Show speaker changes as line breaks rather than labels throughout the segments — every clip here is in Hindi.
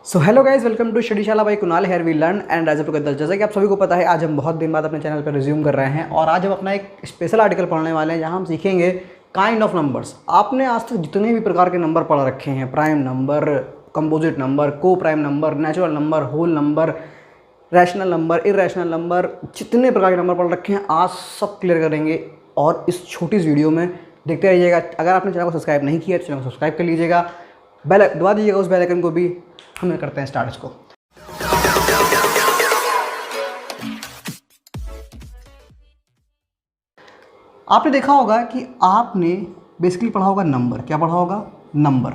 So hello guys, welcome to Studyshala by Kunal. Here we learn and as a जैसा कि आप सभी को पता है, आज हम बहुत दिन बाद अपने चैनल पर रिज्यूम कर रहे हैं और आज हम अपना एक स्पेशल आर्टिकल पढ़ने वाले हैं जहां हम सीखेंगे काइंड ऑफ नंबर्स। आपने आज तक जितने भी प्रकार के नंबर पढ़ रखे हैं, prime number, composite number, coprime number, natural number, whole number, rational number, irrational number, जितने प्रकार के नंबर पढ़ रखे हैं आज सब क्लियर करेंगे। और इस छोटी सी वीडियो में देखते रहिएगा। अगर आपने चैनल को सब्सक्राइब नहीं किया तो चैनल को सब्सक्राइब कर लीजिएगा, बेल दबा दीजिएगा उस बेल आइकन को भी। हमें करते हैं स्टार्ट इसको। आपने देखा होगा कि आपने बेसिकली पढ़ा होगा नंबर। क्या पढ़ा होगा? नंबर।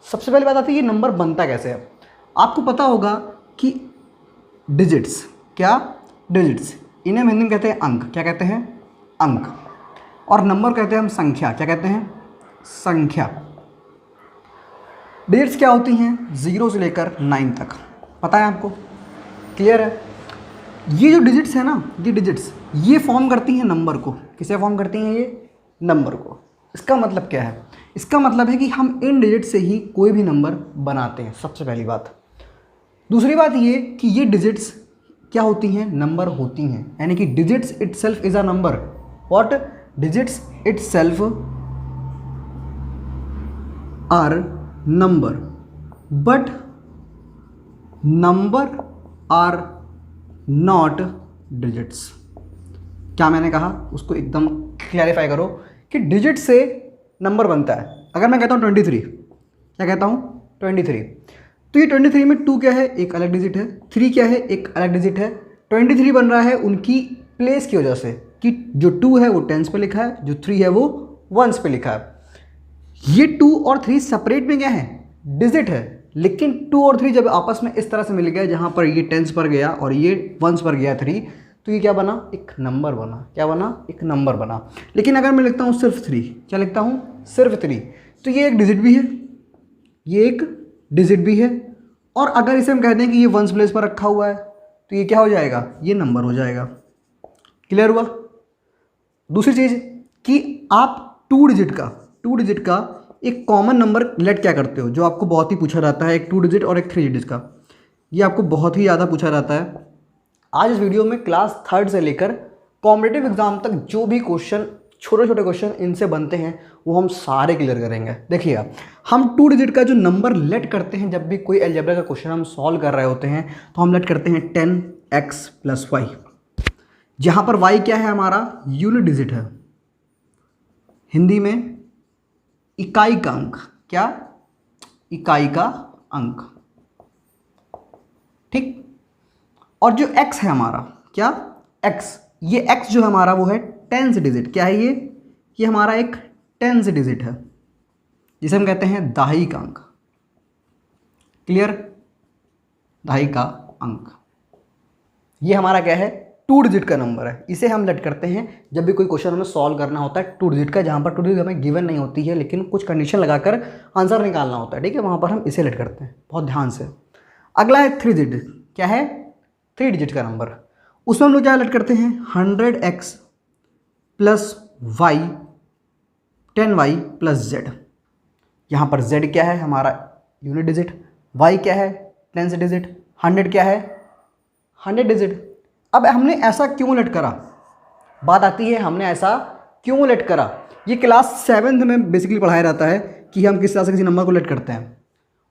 सबसे पहली बात आती है ये नंबर बनता कैसे है। आपको पता होगा कि डिजिट्स, क्या डिजिट्स, इन्हें हम हिंदी में कहते हैं अंक। क्या कहते हैं? अंक। और नंबर कहते हैं हम संख्या। क्या कहते हैं? संख्या। डिजिट्स क्या होती हैं? 0 से लेकर 9 तक। पता है आपको? क्लियर है? ये जो डिजिट्स है ना, ये डिजिट्स ये फॉर्म करती हैं नंबर को। किसे फॉर्म करती हैं ये? नंबर को। इसका मतलब क्या है? इसका मतलब है कि हम इन डिजिट से ही कोई भी नंबर बनाते हैं, सबसे पहली बात। दूसरी बात ये कि ये डिजिट्स क्या होती हैं? नंबर होती हैं। यानी कि digits itself is a number. What? Digits itself are number, but number are not digits. क्या मैंने कहा उसको एकदम क्लैरिफाई करो कि डिजिट से नंबर बनता है। अगर मैं कहता हूँ 23, क्या कहता हूँ? 23, तो ये 23 में 2 क्या है? एक अलग डिजिट है। 3 क्या है? एक अलग डिजिट है। 23 बन रहा है उनकी प्लेस की वजह से कि जो 2 है वो 10s पे लिखा है, जो 3 है वो 1s पे लिखा है। ये 2 और 3 सेपरेट में क्या है? डिजिट है। लेकिन 2 और 3 जब आपस में इस तरह से मिल गए, जहाँ पर ये 10s पर गया और ये 1s पर गया 3, तो ये क्या बना? एक नंबर बना। क्या बना? एक नंबर बना। लेकिन अगर मैं लिखता हूँ सिर्फ 3, क्या लिखता हूँ? सिर्फ 3, तो ये एक डिजिट भी है, ये एक डिजिट भी है। और अगर इसे हम कहते हैं कि ये 1s प्लेस पर रखा हुआ है, तो ये क्या हो जाएगा? ये नंबर हो जाएगा। क्लियर हुआ? दूसरी चीज़ कि आप 2 डिजिट का एक कॉमन नंबर लेट क्या करते हो, जो आपको बहुत ही पूछा जाता है, एक 2 डिजिट और एक 3 डिजिट का। ये आपको बहुत ही ज़्यादा पूछा जाता है। आज इस वीडियो में क्लास 3rd से लेकर कॉम्पिटिटिव एग्जाम तक जो भी क्वेश्चन, छोटे छोटे क्वेश्चन इनसे बनते हैं, वो हम सारे क्लियर करेंगे। देखिएगा, हम 2 डिजिट का जो नंबर लेट करते हैं जब भी कोई अलजेब्रा का क्वेश्चन हम सॉल्व कर रहे होते हैं, तो हम लेट करते हैं 10x + y, जहाँ पर y क्या है? हमारा यूनिट डिजिट है, हिंदी में इकाई का अंक। क्या? इकाई का अंक। ठीक। और जो x है हमारा, क्या? x, ये x जो हमारा वो है 10th डिजिट। क्या है ये हमारा एक 10th डिजिट है, जिसे हम कहते हैं दहाई का अंक। क्लियर? दहाई का अंक ये हमारा क्या है? 2 डिजिट का नंबर है। इसे हम लेट करते हैं जब भी कोई क्वेश्चन हमें सॉल्व करना होता है 2 डिजिट का, जहाँ पर 2 डिजिट हमें गिवन नहीं होती है, लेकिन कुछ कंडीशन लगाकर आंसर निकालना होता है। ठीक है, वहाँ पर हम इसे लेट करते हैं। बहुत ध्यान से। अगला है 3 डिजिट। क्या है? 3 डिजिट का नंबर। उसमें हम लोग क्या लेट करते हैं? 100x + y, 10y + z। यहाँ पर z क्या है? हमारा यूनिट डिजिट। y क्या है? 10th digit. 100 क्या है? 100 डिजिट। अब हमने ऐसा क्यों लेट करा? बात आती है हमने ऐसा क्यों लेट करा। ये क्लास 7th में बेसिकली पढ़ाया जाता है कि हम किस तरह से किसी नंबर को लेट करते हैं,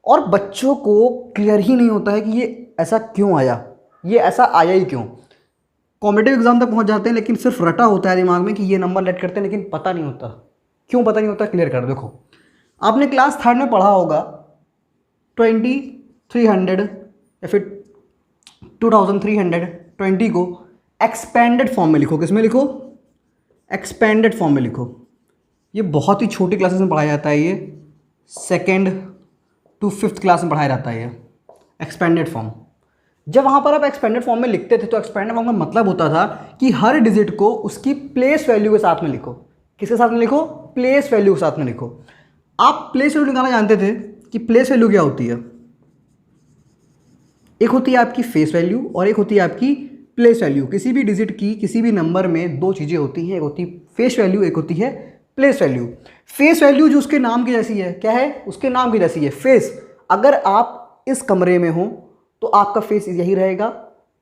और बच्चों को क्लियर ही नहीं होता है कि ये ऐसा क्यों आया, ये ऐसा आया ही क्यों। कॉम्पिटिटिव एग्जाम तक पहुंच जाते हैं, लेकिन सिर्फ रटा होता है दिमाग में कि ये नंबर लेट करते हैं, लेकिन पता नहीं होता क्यों। पता नहीं होता। क्लियर कर। देखो, आपने क्लास 3rd में पढ़ा होगा 2300 या फिर 2320 को एक्सपेंडेड फॉर्म में लिखो। किसमें लिखो? एक्सपेंडेड फॉर्म में लिखो। ये बहुत ही छोटी क्लासेस में पढ़ाया जाता है, ये 2nd to 5th क्लास में पढ़ाया जाता है ये एक्सपेंडेड फॉर्म। जब वहाँ पर आप एक्सपेंडेड फॉर्म में लिखते थे तो एक्सपेंडेड फॉर्म का मतलब होता था कि हर डिजिट को उसकी प्लेस वैल्यू के साथ में लिखो। किसके साथ में लिखो? प्लेस वैल्यू के साथ में लिखो। आप प्लेस वैल्यू निकालना जानते थे कि प्लेस वैल्यू क्या होती है? एक होती है आपकी फेस वैल्यू और एक होती है आपकी प्लेस वैल्यू। किसी भी डिजिट की, किसी भी नंबर में 2 चीज़ें होती हैं, एक होती है फेस वैल्यू, एक होती है प्लेस वैल्यू। फेस वैल्यू जो उसके नाम की जैसी है, क्या है? उसके नाम की जैसी है, फेस। अगर आप इस कमरे में हो तो आपका फेस यही रहेगा,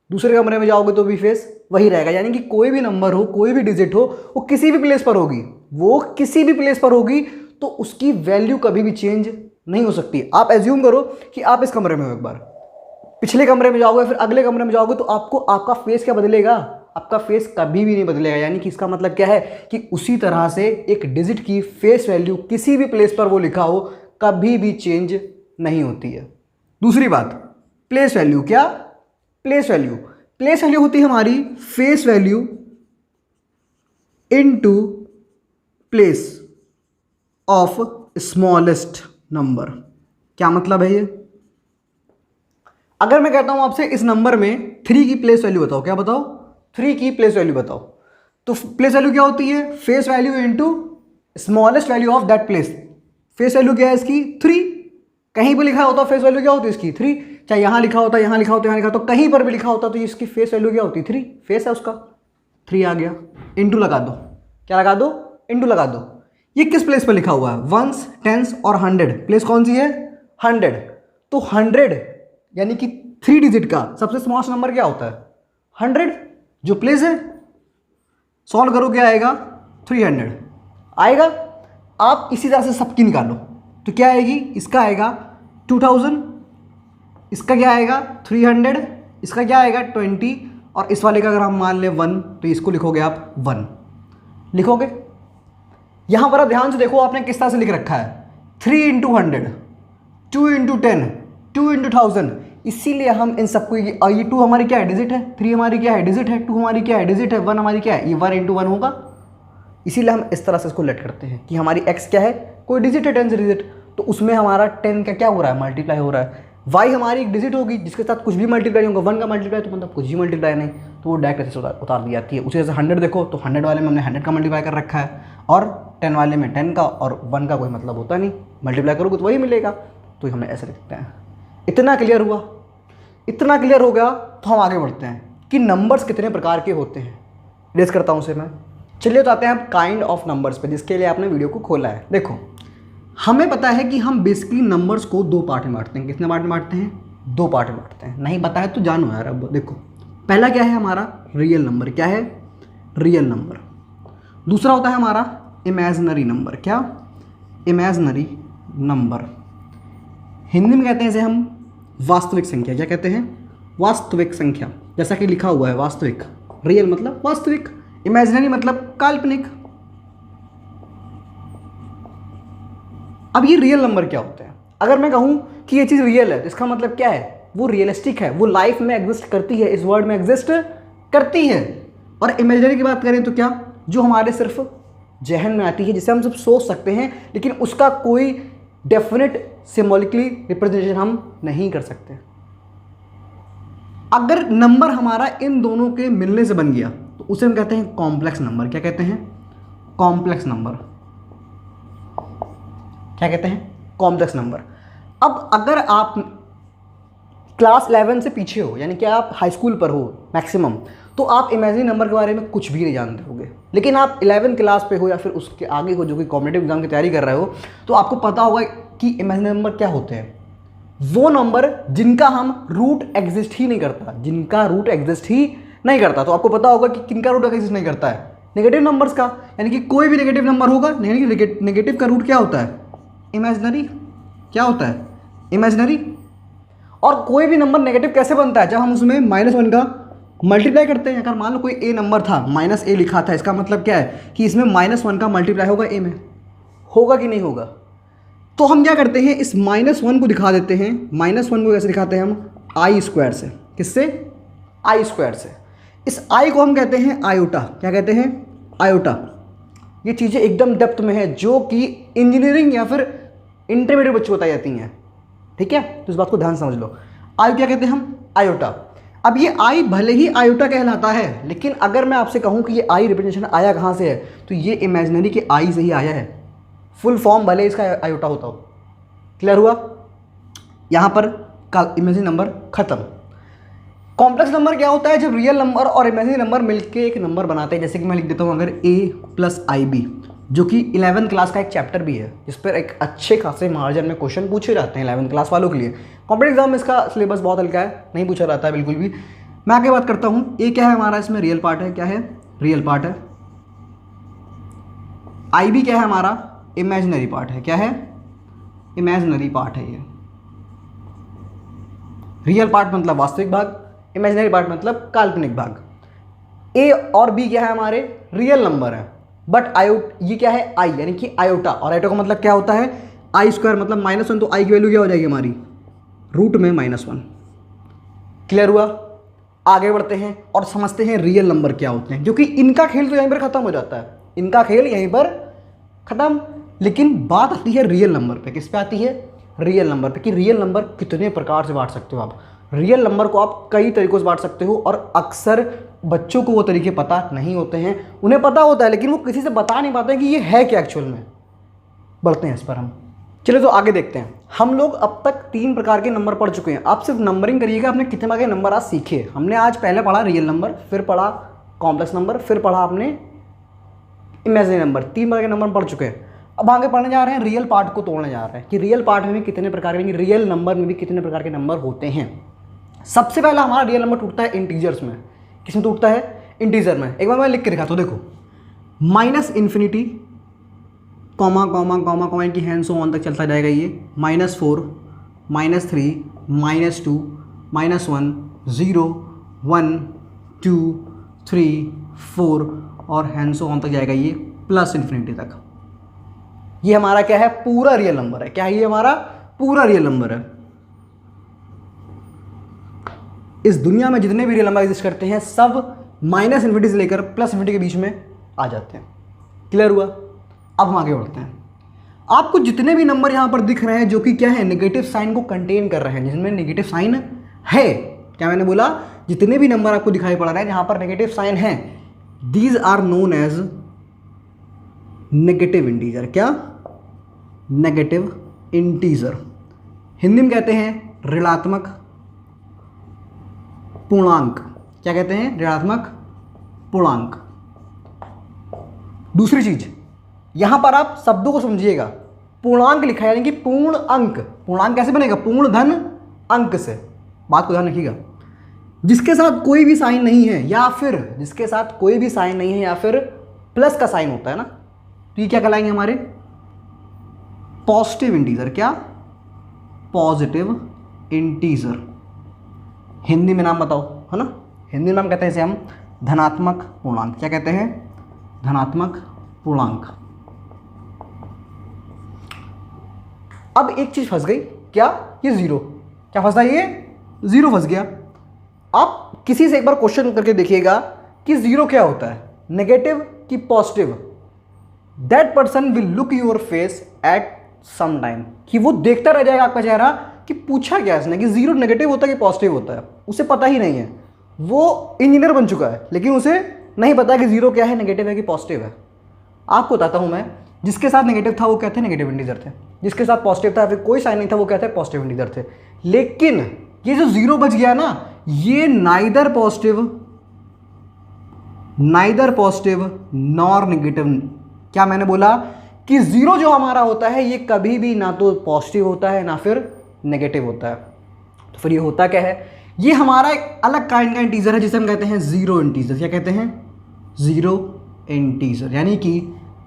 दूसरे कमरे में जाओगे तो भी फेस वही रहेगा। यानी कि कोई भी नंबर हो, कोई भी डिजिट हो, वो किसी भी प्लेस पर होगी, वो किसी भी प्लेस पर होगी, तो उसकी वैल्यू कभी भी चेंज नहीं हो सकती। आप एज्यूम करो कि आप इस कमरे में हो, एक बार पिछले कमरे में जाओगे, फिर अगले कमरे में जाओगे, तो आपको आपका फेस क्या बदलेगा? आपका फेस कभी भी नहीं बदलेगा। यानी कि इसका मतलब क्या है कि उसी तरह से एक डिजिट की फेस वैल्यू किसी भी प्लेस पर वो लिखा हो कभी भी चेंज नहीं होती है। दूसरी बात, प्लेस वैल्यू। क्या? Place value. प्लेस वैल्यू होती है हमारी face value into place of smallest number. क्या मतलब है ये? अगर मैं कहता हूं आपसे इस नंबर में 3 की प्लेस वैल्यू बताओ, क्या बताओ? 3 की प्लेस वैल्यू बताओ, तो प्लेस वैल्यू क्या होती है? Face value into smallest value of that place. Face value क्या है इसकी? 3। कहीं भी लिखा होता फेस वैल्यू क्या होती है इसकी? 3। चाहे यहां लिखा होता, यहां लिखा होता, यहां लिखा होता, कहीं पर भी लिखा होता, तो इसकी फेस वैल्यू क्या होती? 3। फेस है उसका, 3 आ गया। इंटू लगा दो। क्या लगा दो? इंटू लगा दो। ये किस प्लेस पर लिखा हुआ है? वंस, टेंस और 100। प्लेस कौन सी है? 100। तो 100 यानी कि 3 डिजिट का सबसे स्मॉलेस्ट नंबर क्या होता है? 100। जो प्लेस है, सॉल्व करो, क्या आएगा? 300 आएगा। आप इसी तरह से सबकी निकालो, तो क्या आएगी? इसका आएगा 2000, इसका क्या आएगा? 300, इसका क्या आएगा? 20, और इस वाले का अगर हम मान लें 1, तो इसको लिखोगे आप 1 लिखोगे। यहां पर आप ध्यान से देखो आपने किस तरह से लिख रखा है, 3 × 100, 2 × 10, 2 × 1000। इसीलिए हम इन सबको, ये 2 हमारी क्या है? डिजिट है। 3 हमारी क्या है? डिजिट है। 2 हमारी क्या है? डिजिट है। 1 हमारी क्या है? ये 1 × 1 होगा। इसीलिए हम इस तरह से इसको लेट करते हैं कि हमारी x क्या है? कोई डिजिट है, 10 से डिजिट, तो उसमें हमारा 10 का क्या हो रहा है? मल्टीप्लाई हो रहा है। y हमारी एक डिजिट होगी जिसके साथ कुछ भी मल्टीप्लाई नहीं होगा, 1 का मल्टीप्लाई तो मतलब कुछ भी मल्टीप्लाई नहीं, तो वो डायरेक्ट ऐसे उतार दी जाती है। उसी जैसे 100 देखो, तो 100 वाले में हमने 100 का मल्टीप्लाई कर रखा है, और 10 वाले में 10 का, और 1 का कोई मतलब होता नहीं, मल्टीप्लाई करोगे तो वही मिलेगा। तो हमने ऐसे लिखते हैं। इतना क्लियर हुआ? इतना क्लियर हो गया तो हम आगे बढ़ते हैं कि नंबर्स कितने प्रकार के होते हैं। रेस करता हूँ उसे मैं। चलिए तो आते हैं हम काइंड ऑफ नंबर्स पे, जिसके लिए आपने वीडियो को खोला है। देखो, हमें पता है कि हम बेसिकली नंबर्स को 2 पार्ट में बांटते हैं। कितने पार्ट में बांटते हैं? 2 पार्ट में बांटते हैं। नहीं पता है तो जानो यार। अब देखो, पहला क्या है हमारा? Real number. क्या है? Real number. दूसरा होता है हमारा इमेजिनरी नंबर। क्या? Imaginary number. हिंदी में कहते हैं इसे हम वास्तविक संख्या। क्या कहते हैं? वास्तविक संख्या। जैसा कि लिखा हुआ है वास्तविक, रियल मतलब वास्तविक, इमेजिनरी मतलब काल्पनिक। अब ये रियल नंबर क्या होते हैं? अगर मैं कहूं कि ये चीज़ रियल है तो इसका मतलब क्या है? वो रियलिस्टिक है, वो लाइफ में एग्जिस्ट करती है, इस वर्ल्ड में एग्जिस्ट करती है। और इमेजिनरी की बात करें तो क्या? जो हमारे सिर्फ जहन में आती है, जिसे हम सिर्फ सोच सकते हैं, लेकिन उसका कोई डेफिनेट सिम्बॉलिकली रिप्रेजेंटेशन हम नहीं कर सकते। अगर नंबर हमारा इन दोनों के मिलने से बन गया तो उसे हम कहते हैं कॉम्प्लेक्स नंबर। क्या कहते हैं? Complex number. क्या कहते हैं? Complex number. अब अगर आप क्लास 11 से पीछे हो, यानी कि आप हाई स्कूल पर हो मैक्सिमम, तो आप इमेजिनरी नंबर के बारे में कुछ भी नहीं जानते होगे। लेकिन आप 11 क्लास पे हो या फिर उसके आगे हो, जो कि कॉम्पिटिटिव एग्जाम की तैयारी कर रहे हो, तो आपको पता होगा कि इमेजिनरी नंबर क्या होते हैं। वो नंबर जिनका हम रूट एग्जिस्ट ही नहीं करता, जिनका रूट एग्जिस्ट ही नहीं करता। तो आपको पता होगा कि किनका रूट एग्जिस्ट नहीं करता है? नेगेटिव नंबर्स का। यानी कि कोई भी नेगेटिव नंबर होगा, यानी कि नेगेटिव का रूट क्या होता है? इमेजिनरी। क्या होता है? इमेजिनरी। और कोई भी नंबर नेगेटिव कैसे बनता है? जब हम उसमें -1 का मल्टीप्लाई करते हैं। अगर मान लो कोई ए नंबर था, -a लिखा था, इसका मतलब क्या है कि इसमें -1 का मल्टीप्लाई होगा ए में। होगा कि नहीं होगा? तो हम क्या करते हैं, इस -1 को दिखा देते हैं। -1 को कैसे दिखाते हैं हम? i² से। किससे? i² से। इस i को हम कहते हैं आयोटा। क्या कहते हैं? आयोटा। ये चीज़ें एकदम डेप्थ में है, जो कि इंजीनियरिंग या फिर इंटरमीडिएट बच्चों को बताई जाती हैं। ठीक है, तो इस बात को ध्यान समझ लो। आई क्या कहते हैं हम? आयोटा। अब ये आई भले ही आयोटा कहलाता है, लेकिन अगर मैं आपसे कहूँ कि ये आई रिप्रेजेंटेशन आया कहाँ से है, तो ये इमेजिनरी के आई से ही आया है। फुल फॉर्म भले इसका आयोटा होता हो। क्लियर हुआ? यहाँ पर का इमेजिनरी नंबर खत्म। कॉम्प्लेक्स नंबर क्या होता है? जब रियल नंबर और इमेजिनरी नंबर मिलके एक नंबर बनाते हैं। जैसे कि मैं लिख देता हूँ, अगर a + ib जो कि 11th क्लास का एक चैप्टर भी है, जिस पर एक अच्छे खासे मार्जिन में क्वेश्चन पूछे जाते हैं 11th क्लास वालों के लिए। कॉम्पिटेटिव एग्जाम में इसका सिलेबस बहुत हल्का है, नहीं पूछा जाता है बिल्कुल भी। मैं आगे बात करता हूँ, ये क्या है हमारा, इसमें रियल पार्ट है, क्या है, रियल पार्ट है। आई भी क्या है हमारा, इमेजिनरी पार्ट है, क्या है, इमेजिनरी पार्ट है। ये रियल पार्ट मतलब वास्तविक भाग, इमेजिनरी पार्ट मतलब काल्पनिक भाग। ए और बी क्या है हमारे, रियल नंबर है, बट ये क्या है, आई, यानी कि आयोटा, और आयोटा का मतलब क्या होता है, आई स्क्वायर, मतलब -1, तो आई की वैल्यू क्या हो जाएगी हमारी, रूट में -1। क्लियर हुआ। आगे बढ़ते हैं और समझते हैं रियल नंबर क्या होते हैं, क्योंकि इनका खेल तो यहीं पर खत्म हो जाता है, इनका खेल यहीं पर खत्म। लेकिन बात आती है रियल नंबर पे, किस पे आती है, रियल नंबर पे, कि रियल नंबर कितने प्रकार से बांट सकते हो आप। रियल नंबर को आप कई तरीकों से बांट सकते हो, और अक्सर बच्चों को वो तरीके पता नहीं होते हैं, उन्हें पता होता है लेकिन वो किसी से बता नहीं पाते हैं कि ये है क्या एक्चुअल में। बढ़ते हैं इस पर हम, चलिए तो आगे देखते हैं। हम लोग अब तक 3 प्रकार के नंबर पढ़ चुके हैं। आप सिर्फ नंबरिंग करिएगा, आपने कितने प्रकार के नंबर आज सीखे। हमने आज पहले पढ़ा रियल नंबर, फिर पढ़ा कॉम्प्लेक्स नंबर, फिर पढ़ा आपने इमेजिनरी नंबर। 3 प्रकार के नंबर पढ़ चुके हैं। अब आगे पढ़ने जा रहे हैं, रियल पार्ट को तोड़ने जा रहे हैं कि रियल पार्ट में भी कितने प्रकार के, रियल नंबर में भी कितने प्रकार के नंबर होते हैं। सबसे पहला हमारा रियल नंबर टूटता है इंटीजर्स में। किसमें टूटता है, इंटीजर में। एक बार मैं लिख के दिखाता हूँ, देखो, -∞, कॉमा कॉमा कॉमा कॉमा, इनकी हैंड सो ऑन तक चलता जाएगा ये, -4, -3, -2, -1, 0, 1, 2, 3, 4, और हैंड सो ऑन तक जाएगा ये +∞ तक। ये हमारा क्या है, पूरा रियल नंबर है। क्या है ये, हमारा पूरा रियल नंबर है। इस दुनिया में जितने भी रियल नंबर एग्जिस्ट करते हैं सब -∞ से लेकर +∞ के बीच में आ जाते हैं। क्लियर हुआ। अब हम आगे बढ़ते हैं। आपको जितने भी नंबर यहाँ पर दिख रहे हैं जो कि क्या है, नेगेटिव साइन को कंटेन कर रहे हैं, जिसमें नेगेटिव साइन है, क्या मैंने बोला, जितने भी नंबर आपको दिखाई पड़ रहे हैं जहाँ पर नेगेटिव साइन है, these are known as negative integer. क्या, नेगेटिव इंटीजर। हिंदी में कहते हैं ऋणात्मक पूर्णांक। क्या कहते हैं, ऋणात्मक पूर्णांक। दूसरी चीज, यहां पर आप शब्दों को समझिएगा। पूर्णांक लिखा है यानी कि पूर्ण अंक। पूर्णांक कैसे बनेगा, पूर्ण धन अंक से। बात को ध्यान रखिएगा। जिसके साथ कोई भी साइन नहीं है, या फिर जिसके साथ कोई भी साइन नहीं है, या फिर प्लस का साइन होता है ना, तो ये क्या कहलाएंगे हमारे, पॉजिटिव इंटीजर। क्या, पॉजिटिव इंटीजर। हिंदी में नाम बताओ, है ना, हिंदी में नाम कहते हैं इसे हम धनात्मक पूर्णांक। क्या कहते हैं, धनात्मक पूर्णांक। अब एक चीज फंस गई, क्या, ये 0। क्या फंसा, ये 0 फंस गया। आप किसी से एक बार क्वेश्चन करके देखिएगा कि 0 क्या होता है, नेगेटिव कि positive. That person will look your face at some time, कि वो देखता रह जाएगा आपका चेहरा कि पूछा क्या इसने, कि 0 नेगेटिव होता है कि पॉजिटिव होता है। उसे पता ही नहीं है। वो इंजीनियर बन चुका है लेकिन उसे नहीं पता कि 0 क्या है, नेगेटिव है कि पॉजिटिव है। आपको बताता हूं मैं, जिसके साथ नेगेटिव था वो क्या थे, नेगेटिव इंटीजर थे। जिसके साथ पॉजिटिव था, फिर कोई साइन नहीं था, वो क्या थे, पॉजिटिव इंटीजर थे। लेकिन ये जो 0 बच गया ना, ये नाइदर पॉजिटिव नॉर नेगेटिव। क्या मैंने बोला कि 0 जो हमारा होता है ये कभी भी ना तो पॉजिटिव होता है ना फिर नेगेटिव होता है। तो फिर ये होता क्या है, ये हमारा एक अलग काइंड का इंटीजर है जिसे हम कहते हैं जीरो इंटीजर। क्या कहते हैं, जीरो इंटीजर, यानी कि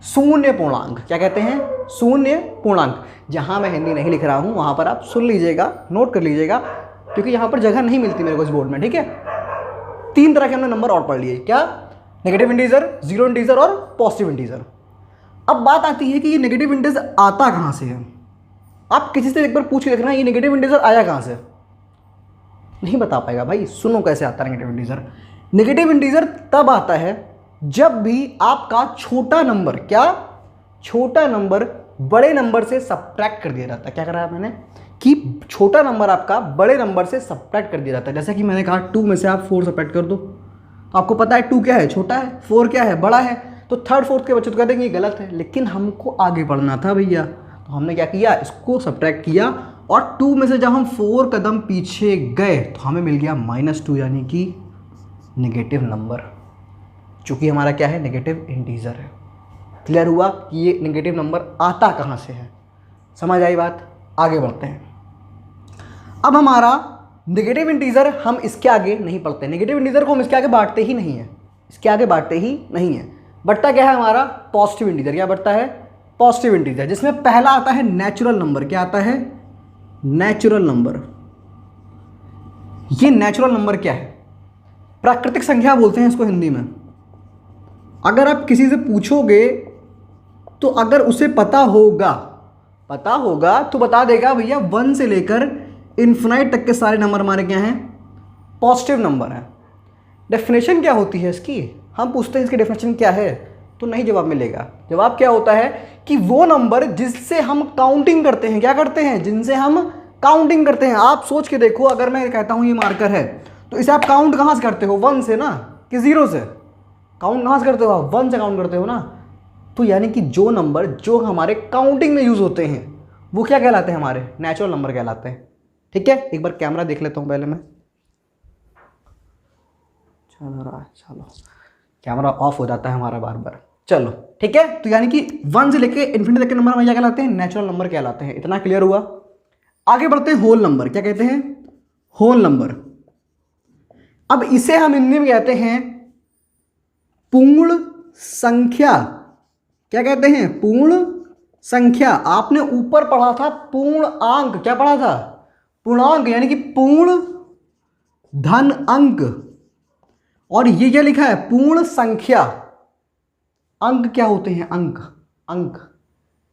शून्य पूर्णांक। क्या कहते हैं, शून्य पूर्णांक। जहां मैं हिंदी नहीं लिख रहा हूं वहां पर आप सुन लीजिएगा, नोट कर लीजिएगा, क्योंकि यहां पर जगह नहीं मिलती मेरे को इस बोर्ड में। ठीक है, 3 तरह के हमने नंबर और पढ़ लिए। क्या, नेगेटिव इंटीजर, जीरो इंटीजर और पॉजिटिव इंटीजर। अब बात आती है कि ये नेगेटिव इंटीजर आता कहां से है। आप किसी से एक बार पूछ के देखना ये नेगेटिव इंटीजर आया कहां से, नहीं बता पाएगा भाई। सुनो कैसे आता है नेगेटिव इंटीजर। नेगेटिव इंटीजर तब आता है जब भी आपका छोटा नंबर, क्या, छोटा नंबर बड़े नंबर से सब्ट्रैक्ट कर दिया जाता है। क्या करा है मैंने कि छोटा नंबर आपका बड़े नंबर से सब्ट्रैक्ट कर दिया जाता है। जैसे कि मैंने कहा 2 में से आप 4 सब्ट्रैक्ट कर दो, तो आपको पता है 2 क्या है, छोटा है, 4 क्या है, बड़ा है। तो थर्ड फोर्थ के बच्चे तो कहते हैं ये गलत है, लेकिन हमको आगे बढ़ना था भैया, तो हमने क्या किया, इसको सब्ट्रैक्ट किया और 2 में से जब हम 4 कदम पीछे गए तो हमें मिल गया -2, यानी कि नेगेटिव नंबर, चूँकि हमारा क्या है, नेगेटिव इंटीजर है। क्लियर हुआ कि ये नेगेटिव नंबर आता कहाँ से है, समझ आई बात। आगे बढ़ते हैं। अब हमारा नेगेटिव इंटीजर हम इसके आगे नहीं पढ़ते, नेगेटिव इंटीजर को हम इसके आगे बांटते ही नहीं है, इसके आगे बांटते ही नहीं है। बढ़ता क्या है हमारा पॉजिटिव इंटीजर, क्या बढ़ता है पॉजिटिव इंटीजर, जिसमें पहला आता है नेचुरल नंबर। क्या आता है नेचुरल नंबर। ये नेचुरल नंबर क्या है, प्राकृतिक संख्या बोलते हैं इसको हिंदी में। अगर आप किसी से पूछोगे तो अगर उसे पता होगा तो बता देगा भैया 1 से लेकर इन्फिनाइट तक के सारे नंबर हमारे क्या हैं पॉजिटिव नंबर हैं। डेफिनेशन क्या होती है इसकी, हम पूछते हैं इसकी डेफिनेशन क्या है तो नहीं जवाब मिलेगा। जवाब क्या होता है कि वो नंबर जिससे हम काउंटिंग करते हैं, क्या करते हैं जिनसे हम काउंटिंग करते हैं। आप सोच के देखो, अगर मैं कहता हूं ये मार्कर है तो इसे आप काउंट कहां से करते हो 1 से ना कि 0 से, काउंट कहां से करते हो आप 1 से काउंट करते हो ना। तो यानी कि जो नंबर जो हमारे काउंटिंग में यूज होते हैं वो क्या कहलाते हैं हमारे नेचुरल नंबर कहलाते हैं। ठीक है, एक बार कैमरा देख लेता हूं पहले मैं, चलो कैमरा ऑफ हो जाता है हमारा बार बार। चलो ठीक है, तो यानी कि 1 से लेके इन्फिनिटी तक के नंबर हमें क्या कहलाते हैं नेचुरल नंबर कहलाते हैं। इतना क्लियर हुआ। आगे बढ़ते हैं होल नंबर। क्या कहते हैं होल नंबर। अब इसे हम हिंदी में कहते हैं पूर्ण संख्या। क्या कहते हैं पूर्ण संख्या। आपने ऊपर पढ़ा था पूर्णांक, क्या पढ़ा था पूर्णांक, यानी कि पूर्ण धन अंक, और ये क्या लिखा है पूर्ण संख्या। अंक क्या होते हैं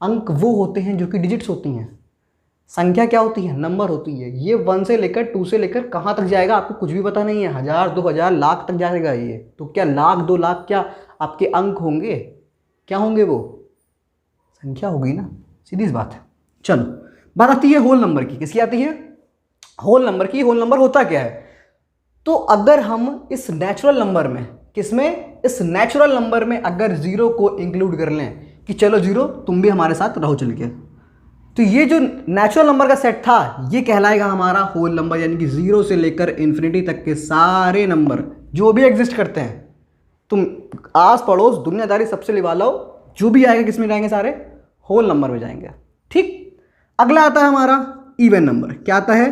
अंक वो होते हैं जो कि डिजिट्स होती हैं। संख्या क्या होती है नंबर होती है। ये 1 से लेकर 2 से लेकर कहाँ तक जाएगा आपको कुछ भी पता नहीं है, 1000 2000 लाख तक जाएगा ये। तो क्या लाख 2 लाख क्या आपके अंक होंगे, क्या होंगे वो संख्या होगी ना, सीधी सी बात है। चलो बात आती है होल नंबर की। किसकी आती है होल नंबर की। होल नंबर होता क्या है, तो अगर हम इस नेचुरल नंबर में, किसमें इस नेचुरल नंबर में अगर 0 को इंक्लूड कर लें कि चलो 0 तुम भी हमारे साथ रहो चल के, तो ये जो नेचुरल नंबर का सेट था ये कहलाएगा हमारा होल नंबर। यानी कि 0 से लेकर इन्फिनिटी तक के सारे नंबर जो भी एग्जिस्ट करते हैं, तुम आस पड़ोस दुनियादारी सबसे लिवा लो, जो भी आएगा किस में जाएंगे सारे होल नंबर में जाएंगे। ठीक, अगला आता है हमारा इवन नंबर। क्या आता है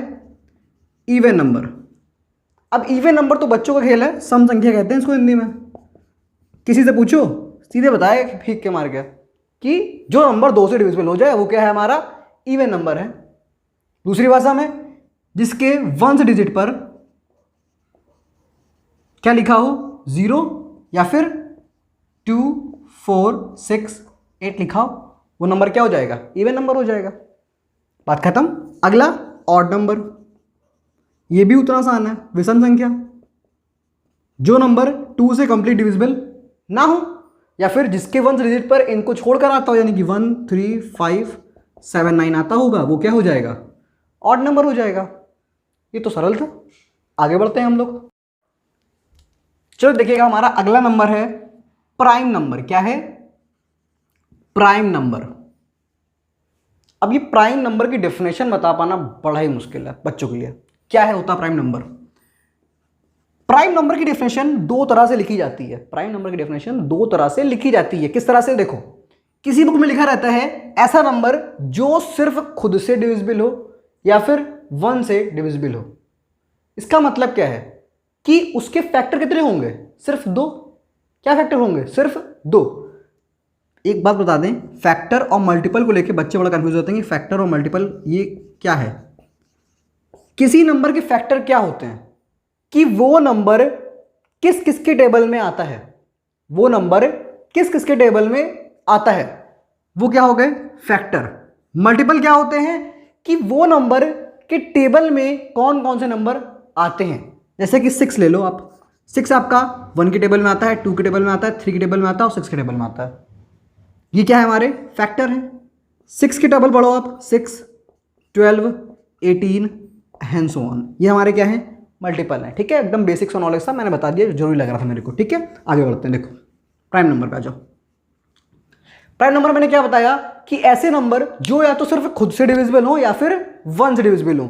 इवन नंबर। अब इवन नंबर तो बच्चों का खेल है, सम संख्या कहते हैं इसको हिंदी में। किसी से पूछो सीधे बताएगा फीक के मार के कि जो नंबर 2 से डिविजिबल हो जाए वो क्या है हमारा इवन नंबर है। दूसरी भाषा में जिसके 1 डिजिट पर क्या लिखा हो 0 या फिर 2 4 6 8 लिखा हो, वो नंबर क्या हो जाएगा इवन नंबर हो जाएगा। बात खत्म। अगला ऑड नंबर। ये भी उतना आसान है, विषम संख्या। जो नंबर 2 से कंप्लीट डिविजिबल ना हो या फिर जिसके 1 डिजिट पर इनको छोड़कर आता हो, यानी कि 1 3 5 7 9 आता होगा, वो क्या हो जाएगा ऑड नंबर हो जाएगा। ये तो सरल था। आगे बढ़ते हैं हम लोग। चलो देखिएगा हमारा अगला नंबर है प्राइम नंबर। क्या है प्राइम नंबर। अब ये प्राइम नंबर की डेफिनेशन बता पाना बड़ा ही मुश्किल है बच्चों के लिए। क्या है होता प्राइम नंबर। प्राइम नंबर की डेफिनेशन 2 तरह से लिखी जाती है। प्राइम नंबर की डेफिनेशन 2 तरह से लिखी जाती है। किस तरह से, देखो किसी बुक में लिखा रहता है ऐसा नंबर जो सिर्फ खुद से डिविजिबल हो या फिर 1 से डिविजिबल हो। इसका मतलब क्या है कि उसके फैक्टर कितने होंगे सिर्फ 2। क्या फैक्टर होंगे सिर्फ 2। एक बात बता दें, फैक्टर और मल्टीपल को लेकर बच्चे बड़ा कंफ्यूज होते हैं कि फैक्टर और मल्टीपल ये क्या है। किसी नंबर के फैक्टर क्या होते हैं कि वो नंबर किस किस के टेबल में आता है, वो नंबर किस किस के टेबल में आता है, वो क्या हो गए फैक्टर। मल्टीपल क्या होते हैं कि वो नंबर के टेबल में कौन कौन से नंबर आते हैं। जैसे कि 6 ले लो आप, 6 आपका 1 के टेबल में आता है, 2 के टेबल में आता है, 3 के टेबल में आता है और 6 के टेबल में आता है। ये क्या है हमारे फैक्टर है। 6 के टेबल पढ़ो आप, 6 12 18 एंड सो ऑन। ये हमारे क्या है मल्टीपल है। ठीक है, एकदम बेसिक सा नॉलेज था, मैंने बता दिया, जरूरी लग रहा था मेरे को। ठीक है, आगे बढ़ते हैं। देखो प्राइम नंबर पे आ जाओ। प्राइम नंबर मैंने क्या बताया कि ऐसे नंबर जो या तो सिर्फ खुद से डिविजिबल हो या फिर 1 से डिविजिबल हो।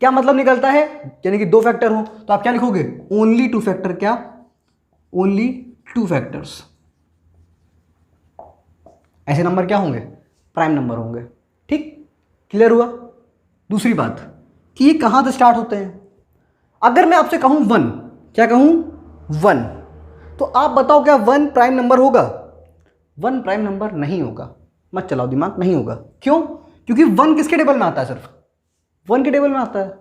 क्या मतलब निकलता है, यानी कि 2 फैक्टर हो तो आप क्या लिखोगे ओनली 2 फैक्टर। क्या ओनली 2 फैक्टर्स। ऐसे नंबर क्या होंगे? प्राइम नंबर होंगे। ठीक, क्लियर हुआ? दूसरी बात कि ये कहाँ से स्टार्ट होते हैं। अगर मैं आपसे कहूँ 1, क्या कहूँ? 1, तो आप बताओ क्या 1 प्राइम नंबर होगा? 1 प्राइम नंबर नहीं होगा। मत चलाओ दिमाग, नहीं होगा। क्यों? क्योंकि 1 किसके टेबल में आता है? सिर्फ 1 के टेबल में आता है।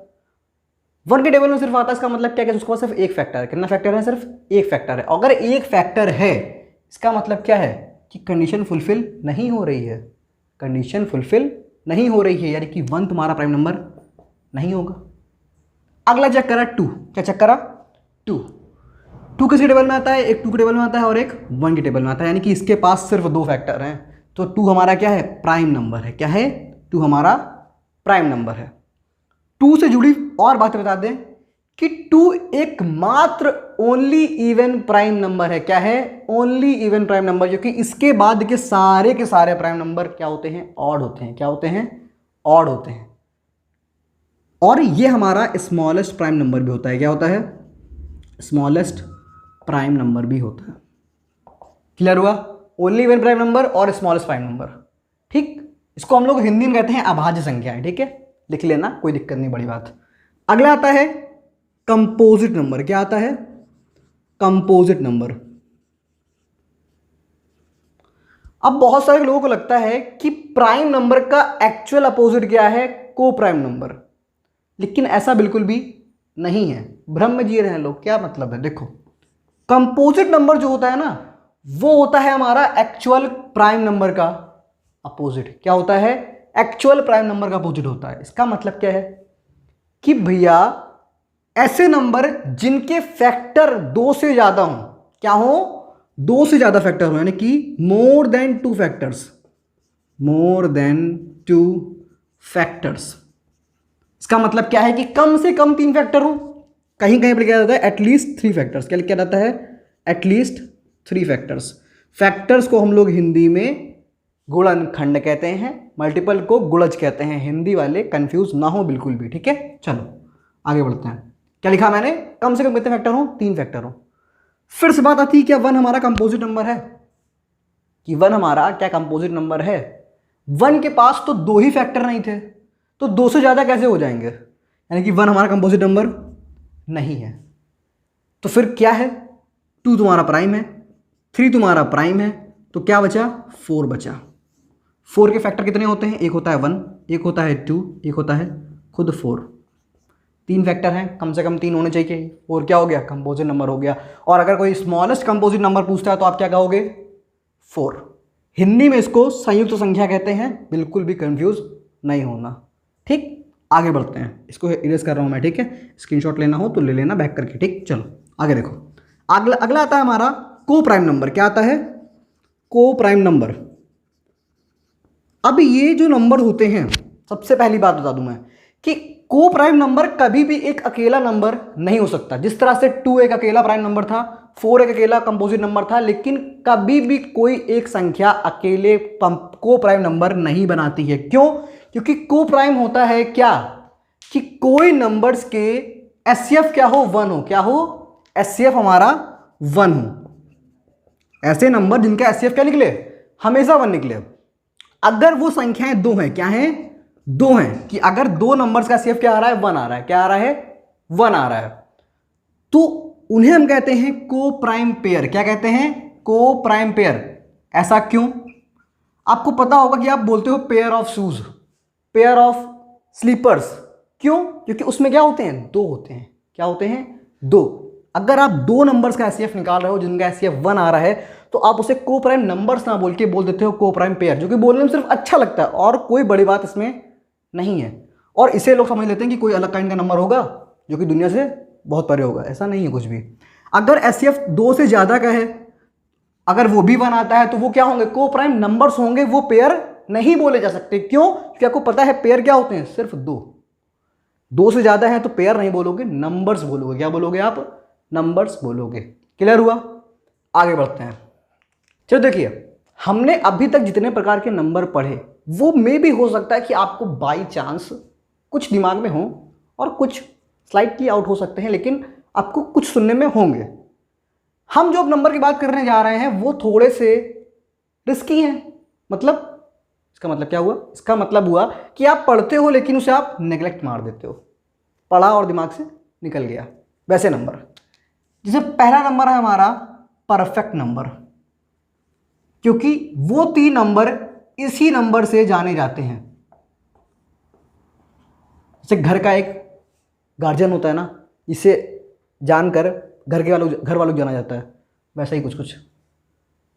1 के टेबल में सिर्फ आता है, इसका मतलब क्या है? उसके पास सिर्फ एक फैक्टर है। कितना फैक्टर है? सिर्फ एक फैक्टर है। अगर एक फैक्टर है, इसका मतलब क्या है? कि कंडीशन फुलफिल नहीं हो रही है। कंडीशन फुलफिल नहीं हो रही है, यानी कि 1 तुम्हारा प्राइम नंबर नहीं होगा। अगला चेक करा 2। क्या चेक करा? 2 किसके टेबल में आता है? एक 2 के टेबल में आता है और एक 1 के टेबल में आता है, यानी कि इसके पास सिर्फ 2 फैक्टर हैं। तो 2 हमारा क्या है? प्राइम नंबर है। क्या है? 2 हमारा प्राइम नंबर है। 2 से जुड़ी और बातें बता दें कि 2 एकमात्र ओनली इवन प्राइम नंबर है। क्या है? ओनली इवन प्राइम नंबर, क्योंकि इसके बाद के सारे प्राइम नंबर क्या होते हैं? ऑड होते हैं। क्या होते हैं? ऑड होते हैं। और ये हमारा स्मॉलेस्ट प्राइम नंबर भी होता है। क्या होता है? स्मॉलेस्ट प्राइम नंबर भी होता है। क्लियर हुआ? ओनली इवन प्राइम नंबर और स्मॉलेस्ट प्राइम नंबर। ठीक, इसको हम लोग हिंदी में कहते हैं अभाज्य संख्याएं। ठीक है, लिख लेना, कोई दिक्कत नहीं, बड़ी बात। अगला आता है कंपोजिट नंबर। क्या आता है? Composite number. अब बहुत सारे लोगों को लगता है कि प्राइम नंबर का एक्चुअल अपोजिट क्या है? को प्राइम नंबर। लेकिन ऐसा बिल्कुल भी नहीं है, भ्रम में जी रहे हैं लोग। क्या मतलब है? देखो, कंपोजिट नंबर जो होता है ना, वो होता है हमारा एक्चुअल प्राइम नंबर का अपोजिट। क्या होता है? एक्चुअल प्राइम नंबर का अपोजिट होता है। इसका मतलब क्या है? कि भैया ऐसे नंबर जिनके फैक्टर 2 से ज्यादा हो। क्या हो? 2 से ज्यादा फैक्टर हो, यानी कि more than 2 factors. More than 2 factors. इसका मतलब क्या है? कि कम से कम 3 फैक्टर हो। कहीं कहीं पर क्या जाता है? At least 3 factors. क्या लिखा जाता है? At least 3 factors. फैक्टर्स को हम लोग हिंदी में गुणनखंड कहते हैं, मल्टीपल को गुणज कहते हैं। हिंदी वाले कंफ्यूज ना हो बिल्कुल भी। ठीक है, चलो आगे बढ़ते हैं। क्या लिखा मैंने? कम से कम कितने फैक्टर हो? 3 फैक्टर हो। फिर से बात आती है, क्या 1 हमारा कंपोजिट नंबर है? कि 1 हमारा क्या कंपोजिट नंबर है? 1 के पास तो 2 ही फैक्टर नहीं थे, तो 2 से ज्यादा कैसे हो जाएंगे? यानी कि 1 हमारा कंपोजिट नंबर नहीं है। तो फिर क्या है? 2 तुम्हारा प्राइम है, 3 तुम्हारा प्राइम है, तो क्या बचा? 4 बचा। 4 के फैक्टर कितने होते हैं? एक होता है 1, एक होता है 2, एक होता है खुद 4। 3 फैक्टर हैं, कम से कम 3 होने चाहिए। 4 क्या हो गया? कंपोजिट नंबर हो गया। और अगर कोई स्मॉलेस्ट कंपोजिट नंबर पूछता है तो आप क्या कहोगे? 4। हिंदी में इसको संयुक्त संख्या कहते हैं, बिल्कुल भी कंफ्यूज नहीं होना। ठीक, आगे बढ़ते हैं। इसको इरेज कर रहा हूं मैं। ठीक है, स्क्रीनशॉट लेना हो तो ले लेना बैक करके। ठीक, चलो आगे देखो। अगला आता है हमारा को प्राइम नंबर। क्या आता है? को प्राइम नंबर। अब ये जो नंबर होते हैं, सबसे पहली बात बता दूं मैं कि को प्राइम नंबर कभी भी एक अकेला नंबर नहीं हो सकता। जिस तरह से 2 एक अकेला प्राइम नंबर था, 4 एक अकेला कंपोजिट नंबर था, लेकिन कभी भी कोई एक संख्या अकेले को प्राइम नंबर नहीं बनाती है। क्यों? क्योंकि को प्राइम होता है क्या? कि कोई नंबर्स के एचसीएफ क्या हो? 1 हो। क्या हो? एचसीएफ हमारा 1 हो। ऐसे नंबर जिनका एचसीएफ क्या निकले? हमेशा 1 निकले। अगर वो संख्याएं 2 हैं, क्या हैं? 2 हैं, कि अगर 2 नंबर्स का एचसीएफ क्या आ रहा है? 1 आ रहा है। क्या आ रहा है? 1 आ रहा है, तो उन्हें हम कहते हैं को प्राइम पेयर। क्या कहते हैं? को प्राइम पेयर। ऐसा क्यों? आपको पता होगा कि आप बोलते हो pair of shoes, pair of slippers. क्यों? क्योंकि उसमें क्या होते हैं? 2 होते हैं। क्या होते हैं? 2। अगर आप 2 नंबर्स का एचसीएफ निकाल रहे हो जिनका एचसीएफ 1 आ रहा है, तो आप उसे को प्राइम नंबर्स ना बोल के बोल देते हो को प्राइम पेयर, जो कि बोलने में सिर्फ अच्छा लगता है और कोई बड़ी बात इसमें नहीं है। और इसे लोग समझ लेते हैं कि कोई अलग काइंड का नंबर होगा जो कि दुनिया से बहुत परे होगा। ऐसा नहीं है कुछ भी। अगर एचसीएफ 2 से ज्यादा का है, अगर वो भी 1 आता है, तो वो क्या होंगे? को प्राइम नंबर्स होंगे, वो पेयर नहीं बोले जा सकते। क्यों? क्योंकि आपको पता है पेयर क्या होते हैं? सिर्फ 2 से ज्यादा है तो पेयर नहीं बोलोगे, नंबर्स बोलोगे। क्या बोलोगे आप? नंबर्स बोलोगे। क्लियर हुआ? आगे बढ़ते हैं। चलो देखिए, हमने अभी तक जितने प्रकार के नंबर पढ़े, वो मे भी हो सकता है कि आपको बाई चांस कुछ दिमाग में हो और कुछ स्लाइटली आउट हो सकते हैं, लेकिन आपको कुछ सुनने में होंगे। हम जो अब नंबर की बात करने जा रहे हैं वो थोड़े से रिस्की हैं, मतलब इसका मतलब क्या हुआ? इसका मतलब हुआ कि आप पढ़ते हो लेकिन उसे आप नेग्लेक्ट मार देते हो, पढ़ा और दिमाग से निकल गया। वैसे नंबर, जैसे पहला नंबर है हमारा परफेक्ट नंबर, क्योंकि वो 3 नंबर इसी नंबर से जाने जाते हैं। जैसे घर का एक गार्जियन होता है ना, इसे जानकर घर वालों को जाना जाता है, वैसा ही कुछ कुछ।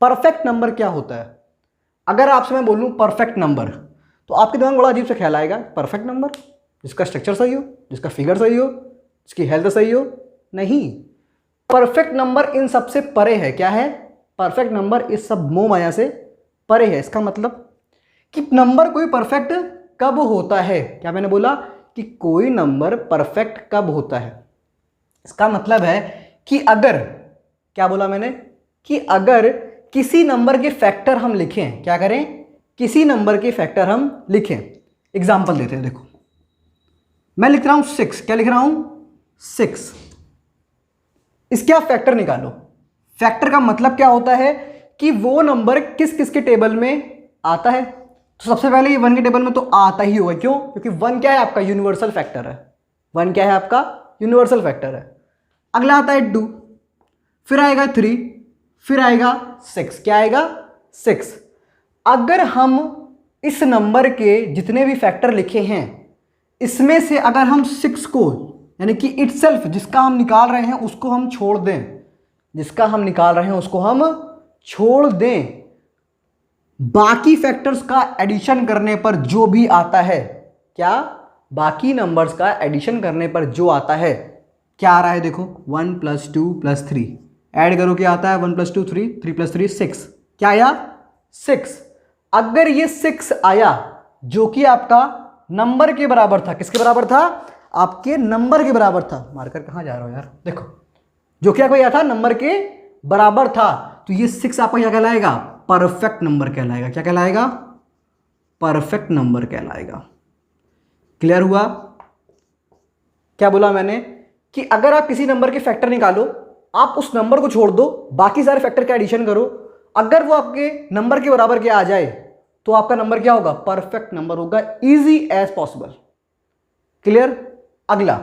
परफेक्ट नंबर क्या होता है? अगर आपसे मैं बोलूं परफेक्ट नंबर, तो आपके दिमाग में बड़ा अजीब सा ख्याल आएगा, परफेक्ट नंबर जिसका स्ट्रक्चर सही हो, जिसका फिगर सही हो, जिसकी हेल्थ सही हो। नहीं, परफेक्ट नंबर इन सबसे परे है। क्या है? परफेक्ट नंबर इस सब मोह माया से परे है। इसका मतलब कि नंबर कोई परफेक्ट कब होता है? क्या मैंने बोला कि कोई नंबर परफेक्ट कब होता है? इसका मतलब है कि अगर, क्या बोला मैंने, कि अगर किसी नंबर के फैक्टर हम लिखें, क्या करें, किसी नंबर के फैक्टर हम लिखें। एग्जांपल देते हैं, देखो मैं लिख रहा हूं 6, क्या लिख रहा हूं? 6। इसके आप फैक्टर निकालो। फैक्टर का मतलब क्या होता है कि वो नंबर किस किस के टेबल में आता है। तो सबसे पहले ये 1 के टेबल में तो आता ही होगा। क्यों? क्योंकि 1 क्या है आपका? यूनिवर्सल फैक्टर है। 1 क्या है आपका? यूनिवर्सल फैक्टर है। अगला आता है 2, फिर आएगा 3, फिर आएगा 6। क्या आएगा? 6। अगर हम इस नंबर के जितने भी फैक्टर लिखे हैं, इसमें से अगर हम 6 को, यानी कि इटसेल्फ जिसका हम निकाल रहे हैं उसको हम छोड़ दें, जिसका हम निकाल रहे हैं उसको हम छोड़ दें, बाकी फैक्टर्स का एडिशन करने पर जो भी आता है, क्या, बाकी नंबर्स का एडिशन करने पर जो आता है, क्या आ रहा है? देखो 1 + 2 + 3 ऐड करो, क्या आता है? 1 + 2 3, 3 + 3 6। क्या आया? 6। अगर ये 6 आया जो कि आपका नंबर के बराबर था, किसके बराबर था? आपके नंबर के बराबर था। मार्कर कहां जा रहा हो यार? देखो, जो क्या कोई आया था, नंबर के बराबर था, तो ये 6 आपका क्या कहलाएगा? परफेक्ट नंबर कहलाएगा। क्या कहलाएगा? परफेक्ट नंबर कहलाएगा। क्लियर हुआ? क्या बोला मैंने कि अगर आप किसी नंबर के फैक्टर निकालो, आप उस नंबर को छोड़ दो, बाकी सारे फैक्टर का एडिशन करो, अगर वो आपके नंबर के बराबर के आ जाए तो आपका नंबर क्या होगा? परफेक्ट नंबर होगा, इजी एज पॉसिबल। क्लियर? अगला,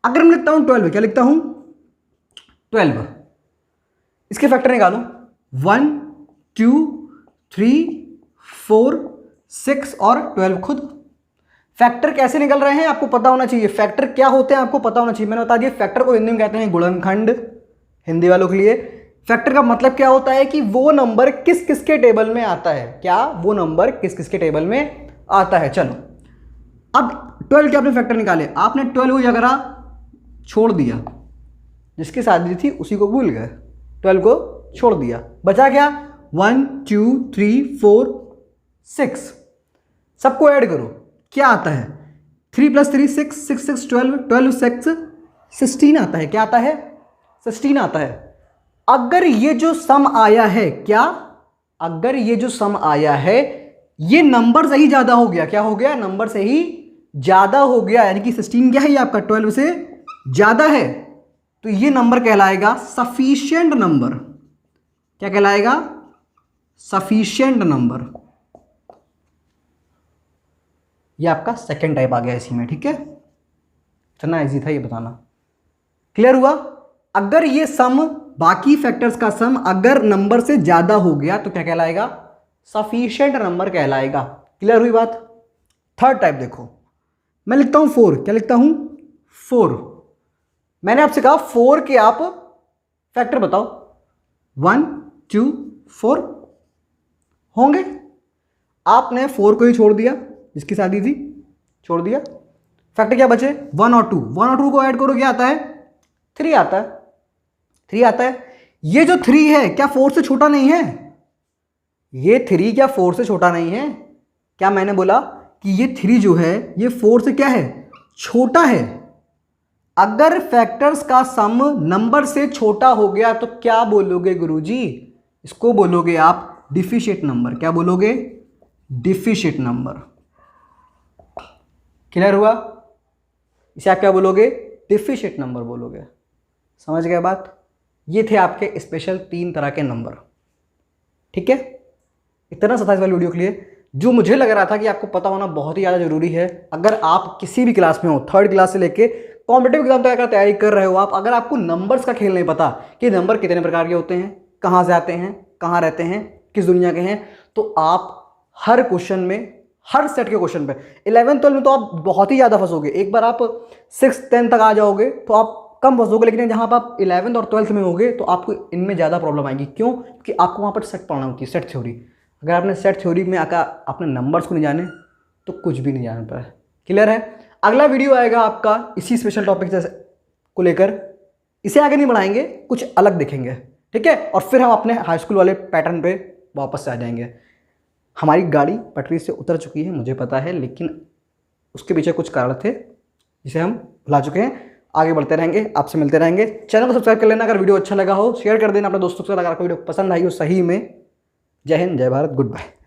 अगर मैं लिखता हूं 12, क्या लिखता हूं? 12। इसके फैक्टर निकालो, 1 2 3 4 6 और 12 खुद। फैक्टर कैसे निकल रहे हैं आपको पता होना चाहिए। फैक्टर क्या होते हैं आपको पता होना चाहिए। मैंने बता दिया, फैक्टर को हिंदी में कहते हैं गुणनखंड, हिंदी वालों के लिए। फैक्टर का मतलब क्या होता है कि वो नंबर किस किस के टेबल में आता है। क्या? वो नंबर किस किस के टेबल में आता है। चलो, अब 12 के आपने फैक्टर निकाले, आपने 12 को जगह छोड़ दिया, जिसकी शादी थी उसी को भूल गए, 12 को छोड़ दिया, बचा क्या? 1 2 3 4 6। सबको ऐड करो, क्या आता है? 3 + 3 6, 6 6 12, 12 6 16 आता है। क्या आता है? 16 आता है। अगर ये जो सम आया है, क्या, अगर ये जो सम आया है ये नंबर से ही ज्यादा हो गया, क्या हो गया? नंबर से ही ज्यादा हो गया, यानी कि 16 क्या है? ये आपका 12 से ज्यादा है, तो ये नंबर कहलाएगा सफिशिएंट नंबर। क्या कहलाएगा? Sufficient number. ये आपका सेकंड टाइप आ गया इसी में। ठीक है, इतना इजी था ये बताना। क्लियर हुआ? अगर ये सम, बाकी फैक्टर्स का सम अगर नंबर से ज्यादा हो गया तो क्या कहलाएगा? सफिशिएंट नंबर कहलाएगा। क्लियर हुई बात? थर्ड टाइप देखो, मैं लिखता हूं 4, क्या लिखता हूं? 4। मैंने आपसे कहा 4 के आप फैक्टर बताओ, 1 2 4 होंगे। आपने 4 को ही छोड़ दिया, जिसकी शादी थी छोड़ दिया, फैक्टर क्या बचे? 1 और 2। 1 और 2 को ऐड करो, क्या आता है? 3 आता है। 3 आता है। ये जो 3 है क्या 4 से छोटा नहीं है? ये 3 क्या 4 से छोटा नहीं है? क्या मैंने बोला कि ये 3 जो है ये 4 से क्या है? छोटा है। अगर फैक्टर्स का सम नंबर से छोटा हो गया तो क्या बोलोगे गुरुजी? इसको बोलोगे आप डिफिशिएंट नंबर। क्या बोलोगे? Deficient number. क्लियर हुआ? इसे आप क्या बोलोगे? डिफिशिएंट नंबर बोलोगे। समझ गए बात? ये थे आपके स्पेशल 3 तरह के नंबर। ठीक है, इतना सा था इस वाली वीडियो के लिए, जो मुझे लग रहा था कि आपको पता होना बहुत ही ज़्यादा ज़रूरी है। अगर आप किसी भी क्लास में हो, 3rd क्लास से लेके कॉम्पिटेटिव एग्जाम तक अगर तैयारी कर रहे हो आप, अगर आपको नंबर्स का खेल नहीं पता कि नंबर कितने प्रकार के होते हैं, कहाँ से आते हैं, कहाँ रहते हैं, किस दुनिया के हैं, तो आप हर क्वेश्चन में, हर सेट के क्वेश्चन पे 11th 12th में तो आप बहुत ही ज़्यादा फंसोगे। एक बार आप 6th 10th तक आ जाओगे तो आप कम फंसोगे, लेकिन जहाँ पर आप 11th और 12th में होगे तो आपको इनमें ज़्यादा प्रॉब्लम आएगी। क्यों? क्योंकि आपको वहाँ पर सेट पढ़ना होती है, सेट थ्योरी। अगर आपने सेट थ्योरी में आकर आपने नंबर्स को नहीं जाने तो कुछ भी नहीं जान पाए। क्लियर है? अगला वीडियो आएगा आपका इसी स्पेशल टॉपिक को लेकर, इसे आगे नहीं बढ़ाएंगे, कुछ अलग देखेंगे, ठीक है? और फिर हम अपने हाई स्कूल वाले पैटर्न पे वापस से आ जाएंगे। हमारी गाड़ी पटरी से उतर चुकी है, मुझे पता है, लेकिन उसके पीछे कुछ कारण थे जिसे हम भुला चुके हैं। आगे बढ़ते रहेंगे, आपसे मिलते रहेंगे। चैनल को सब्सक्राइब कर लेना, अगर वीडियो अच्छा लगा हो शेयर कर देना अपने दोस्तों के साथ, अगर आपको वीडियो पसंद आई हो सही में। जय हिंद, जय भारत, गुड बाय।